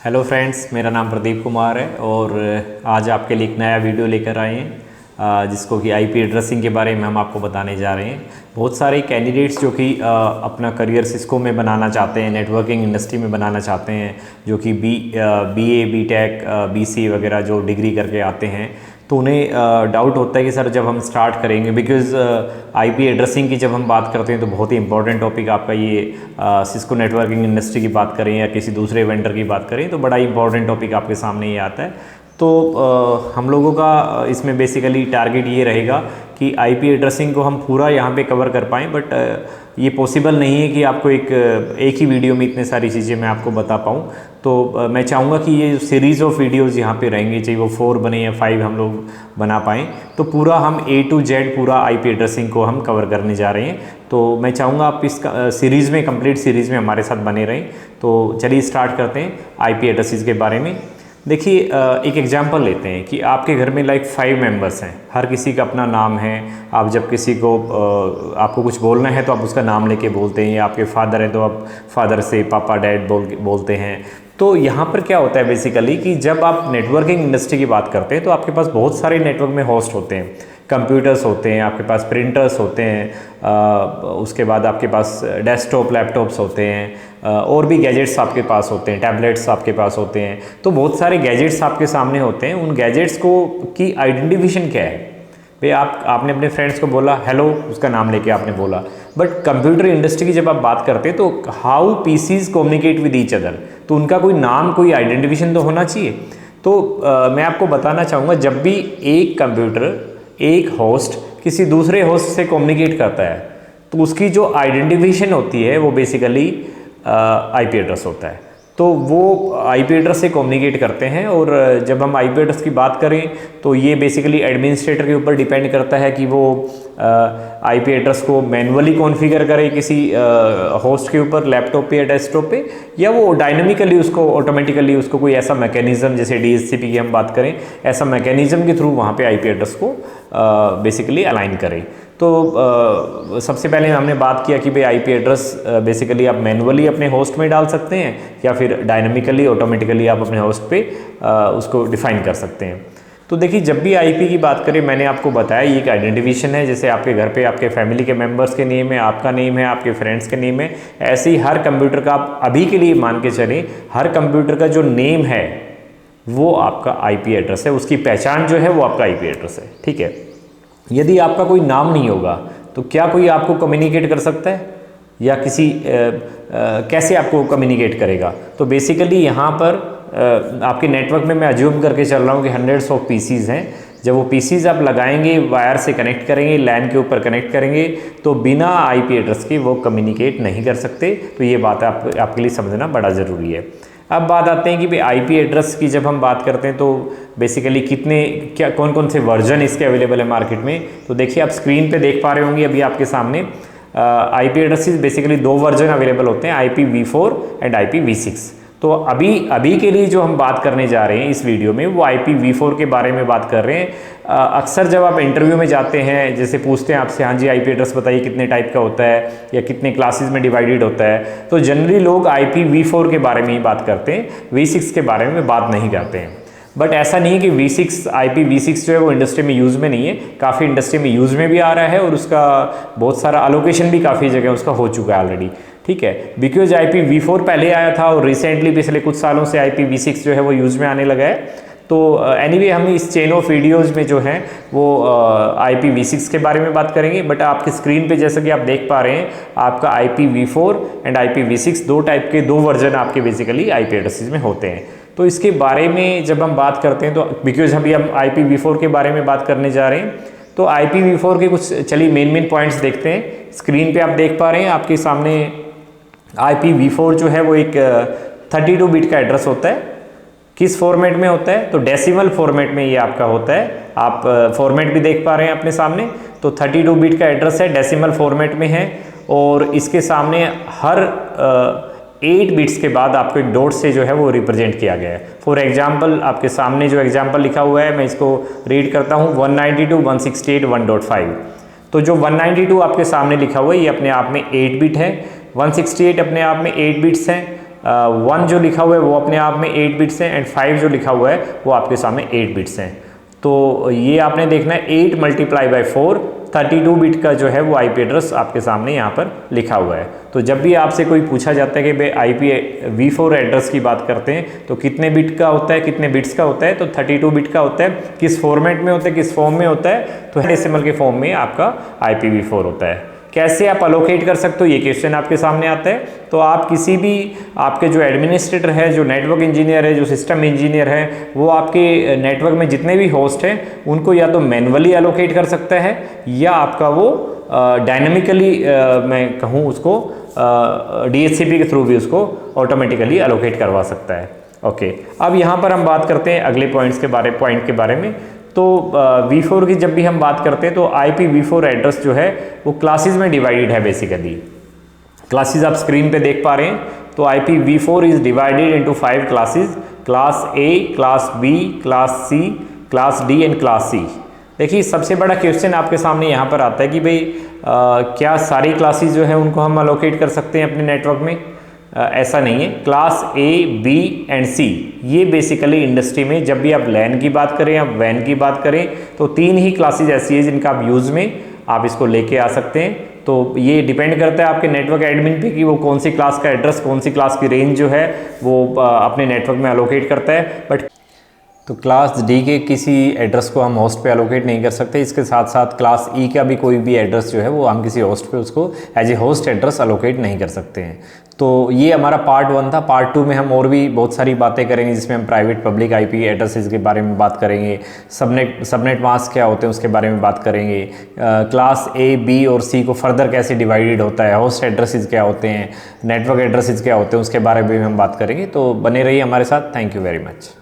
Hello friends, मेरा नाम प्रदीप कुमार है और आज आपके लिए एक नया वीडियो लेकर आए हैं जिसको कि आईपी एड्रेसिंग के बारे में हम आपको बताने जा रहे हैं। बहुत सारे कैंडिडेट्स जो कि अपना करियर सिस्को में बनाना चाहते हैं, नेटवर्किंग इंडस्ट्री में बनाना चाहते हैं, जो कि बीए, बीटेक, बीसी वगैरह जो डिग्री करके आते हैं, तो उन्हें डाउट होता है कि सर जब हम स्टार्ट करेंगे, बिकॉज़ आईपी एड्रेसिंग की जब हम बात करते हैं तो बहुत ही इंपॉर्टेंट टॉपिक आपका ये सिस्को नेटवर्किंग इंडस्ट्री की बात करें या किसी दूसरे वेंडर की बात करें तो बड़ा इंपॉर्टेंट टॉपिक आपके सामने ये आता है। तो हम लोगों का इसमें बेसिकली टारगेट ये रहेगा कि आईपी एड्रेसिंग को हम पूरा यहाँ पे कवर कर पाएँ, बट ये पॉसिबल नहीं है कि आपको एक ही वीडियो में इतने सारी चीज़ें मैं आपको बता पाऊँ। तो मैं चाहूँगा कि ये सीरीज़ ऑफ वीडियोज़ यहाँ पे रहेंगे, चाहे वो 4 बने या 5 हम लोग बना पाएँ, तो पूरा हम A to Z पूरा आईपी एड्रेसिंग को हम कवर करने जा रहे हैं। तो मैं चाहूँगा आप इस सीरीज़ में, कंप्लीट सीरीज़ में हमारे साथ बने रहें। तो चलिए स्टार्ट करते हैं आईपी एड्रेसेस के बारे में। देखिए, एक एग्जांपल लेते हैं कि आपके घर में लाइक 5 मेंबर्स हैं, हर किसी का अपना नाम है। आप जब किसी को आपको कुछ बोलना है तो आप उसका नाम लेके बोलते हैं, या आपके फादर हैं तो आप फादर से पापा डैड बोलते हैं। तो यहाँ पर क्या होता है बेसिकली कि जब आप नेटवर्किंग इंडस्ट्री की बात करते हैं तो आपके पास बहुत सारे नेटवर्क में होस्ट होते हैं, कंप्यूटर्स होते हैं, आपके पास प्रिंटर्स होते हैं, उसके बाद आपके पास डेस्कटॉप लैपटॉप्स होते हैं, और भी गैजेट्स आपके पास होते हैं, टैबलेट्स आपके पास होते हैं। तो बहुत सारे गैजेट्स आपके सामने होते हैं। उन गैजेट्स को की आइडेंटिफिकेशन क्या है भाई? आपने अपने फ्रेंड्स को बोला हेलो, उसका नाम लेके आपने बोला, बट कंप्यूटर इंडस्ट्री की जब आप बात करते हैं तो how PCs communicate with each other, तो उनका कोई नाम, कोई आइडेंटिफिकेशन तो होना चाहिए। तो मैं आपको बताना चाहूँगा, जब भी एक कंप्यूटर, एक होस्ट किसी दूसरे होस्ट से कम्युनिकेट करता है तो उसकी जो आइडेंटिफिकेशन होती है वो बेसिकली आईपी एड्रेस होता है। तो वो आईपी एड्रेस से कम्युनिकेट करते हैं। और जब हम आईपी एड्रेस की बात करें तो ये बेसिकली एडमिनिस्ट्रेटर के ऊपर डिपेंड करता है कि वो आईपी एड्रेस को मैनुअली कॉन्फ़िगर करे किसी होस्ट के ऊपर, लैपटॉप पे या डेस्कटॉप पे, या वो डायनामिकली उसको, ऑटोमेटिकली उसको कोई ऐसा मैकेनिज्म, जैसे डीएचसीपी की हम बात करें, ऐसा मैकेनिज्म के थ्रू वहाँ पे आईपी एड्रेस को बेसिकली अलाइन करें। तो सबसे पहले हमने बात किया कि भाई आईपी एड्रेस बेसिकली आप मैनुअली अपने होस्ट में डाल सकते हैं या फिर डायनामिकली, ऑटोमेटिकली आप अपने होस्ट पे उसको डिफाइन कर सकते हैं। तो देखिए, जब भी आईपी की बात करें, मैंने आपको बताया ये एक आइडेंटिफिकेशन है। जैसे आपके घर पे आपके फैमिली के मेंबर्स के नेम है, आपका नेम है, आपके फ्रेंड्स के नेम है, ऐसे ही हर कंप्यूटर का, आप अभी के लिए मान के चलें, हर कंप्यूटर का जो नेम है वो आपका आईपी एड्रेस है, उसकी पहचान जो है वो आपका आईपी एड्रेस है। ठीक है, यदि आपका कोई नाम नहीं होगा तो क्या कोई आपको कम्युनिकेट कर सकता है, या किसी कैसे आपको कम्युनिकेट करेगा? तो बेसिकली यहाँ पर आपके नेटवर्क में मैं अज्यूम करके चल रहा हूँ कि हंड्रेड्स ऑफ पीसीज हैं। जब वो पीसीज आप लगाएंगे, वायर से कनेक्ट करेंगे, लैन के ऊपर कनेक्ट करेंगे, तो बिना आईपी एड्रेस के वो कम्युनिकेट नहीं कर सकते। तो ये बात आपके लिए समझना बड़ा ज़रूरी है। अब बात आते हैं कि भाई आईपी एड्रेस की जब हम बात करते हैं तो बेसिकली कौन कौन से वर्जन इसके अवेलेबल है मार्केट में। तो देखिए, आप स्क्रीन पे देख पा रहे होंगे अभी आपके सामने IP addresses basically 2 version available होते हैं, IPv4 एंड IPv6। तो अभी के लिए जो हम बात करने जा रहे हैं इस वीडियो में वो IPv4 के बारे में बात कर रहे हैं। अक्सर जब आप इंटरव्यू में जाते हैं, जैसे पूछते हैं आपसे, हाँ जी आईपी एड्रेस बताइए कितने टाइप का होता है या कितने क्लासेस में डिवाइडेड होता है, तो जनरली लोग IPv4 के बारे में ही बात करते हैं, V6 के बारे में बात नहीं करते हैं। बट ऐसा नहीं है कि IPv6 जो है वो इंडस्ट्री में यूज़ में नहीं है, काफ़ी इंडस्ट्री में यूज़ में भी आ रहा है और उसका बहुत सारा अलोकेशन भी काफ़ी जगह उसका हो चुका है ऑलरेडी। ठीक है, बिकॉज IPv4 पहले आया था और रिसेंटली पिछले कुछ सालों से IPv6 जो है वो यूज़ में आने लगा है। तो एनीवे हम इस चेन ऑफ वीडियोज़ में जो हैं वो IPv6 के बारे में बात करेंगे। बट आपकी स्क्रीन पे जैसा कि आप देख पा रहे हैं, आपका IPv4 एंड IPv6 2 टाइप के 2 वर्जन आपके बेसिकली आईपी एड्रेसेस में होते हैं। तो इसके बारे में जब हम बात करते हैं तो बिकॉज अभी हम IPv4 के बारे में बात करने जा रहे हैं, तो IPv4 के कुछ चलिए मेन पॉइंट्स देखते हैं। स्क्रीन पे आप देख पा रहे हैं आपके सामने IPv4 जो है वो एक 32 बिट का एड्रेस होता है। किस फॉर्मेट में होता है? तो डेसिमल फॉर्मेट में ये आपका होता है। आप फॉर्मेट भी देख पा रहे हैं अपने सामने। तो 32 बिट का एड्रेस है, डेसिमल फॉर्मेट में है, और इसके सामने हर 8 बिट्स के बाद आपको एक डॉट से जो है वो रिप्रेजेंट किया गया है। फॉर एग्जाम्पल, आपके सामने जो एग्जाम्पल लिखा हुआ है मैं इसको रीड करता हूँ, 192.168.1.5। तो जो 192 आपके सामने लिखा हुआ है ये अपने आप में 8 बिट है, 168 अपने आप में 8 बिट्स हैं, 1 जो लिखा हुआ है वो अपने आप में 8 बिट्स हैं एंड 5 जो लिखा हुआ है वो आपके सामने 8 बिट्स हैं। तो ये आपने देखना है 8 मल्टीप्लाई बाई 4 32 बिट का जो है वो आईपी एड्रेस आपके सामने यहाँ पर लिखा हुआ है। तो जब भी आपसे कोई पूछा जाता है कि भाई IPv4 एड्रेस की बात करते हैं तो कितने बिट का होता है, कितने बिट्स का होता है, तो 32 बिट का होता है। किस फॉर्मेट में होता है, किस फॉर्म में होता है, तो डेसिमल के फॉर्म में आपका IPv4 होता है। कैसे आप अलोकेट कर सकते हो, ये क्वेश्चन आपके सामने आता है। तो आप किसी भी आपके जो एडमिनिस्ट्रेटर है, जो नेटवर्क इंजीनियर है, जो सिस्टम इंजीनियर है, वो आपके नेटवर्क में जितने भी होस्ट हैं उनको या तो मैनुअली अलोकेट कर सकता है या आपका वो डायनेमिकली मैं कहूँ उसको DHCP के थ्रू भी उसको ऑटोमेटिकली अलोकेट करवा सकता है। ओके, अब यहाँ पर हम बात करते हैं अगले पॉइंट के बारे में। तो V4 की जब भी हम बात करते हैं तो IPv4 एड्रेस जो है वो क्लासेस में डिवाइडेड है। बेसिकली क्लासेस आप स्क्रीन पे देख पा रहे हैं। तो IPv4 is divided into 5 classes, class A, class B, class C, class D and class C। देखिए सबसे बड़ा क्वेश्चन आपके सामने यहाँ पर आता है कि भाई क्या सारी क्लासेस जो है उनको हम अलोकेट कर सकते हैं अपने नेटवर्क में? ऐसा नहीं है। Class A, B and C ये बेसिकली इंडस्ट्री में जब भी आप लैन की बात करें या वैन की बात करें तो 3 ही क्लासेज ऐसी है जिनका आप यूज़ में आप इसको लेके आ सकते हैं। तो ये डिपेंड करता है आपके नेटवर्क एडमिन पे कि वो कौन सी क्लास का एड्रेस, कौन सी क्लास की रेंज जो है वो अपने नेटवर्क में अलोकेट करता है। बट तो क्लास D के किसी एड्रेस को हम होस्ट पे अलोकेट नहीं कर सकते। इसके साथ साथ क्लास E का भी कोई भी एड्रेस जो है वो हम किसी होस्ट पे उसको as a host address allocate नहीं कर सकते हैं। तो ये हमारा पार्ट 1 था। पार्ट 2 में हम और भी बहुत सारी बातें करेंगे जिसमें हम प्राइवेट पब्लिक IP एड्रेसेस के बारे में बात करेंगे, सबनेट मास्क क्या होते हैं उसके बारे में बात करेंगे, क्लास A, B और C को फर्दर कैसे डिवाइडेड होता है, होस्ट एड्रेसेस क्या होते हैं, नेटवर्क एड्रेसेस क्या होते हैं, उसके बारे में भी हम बात करेंगे। तो बने रहिए हमारे साथ। Thank you very much.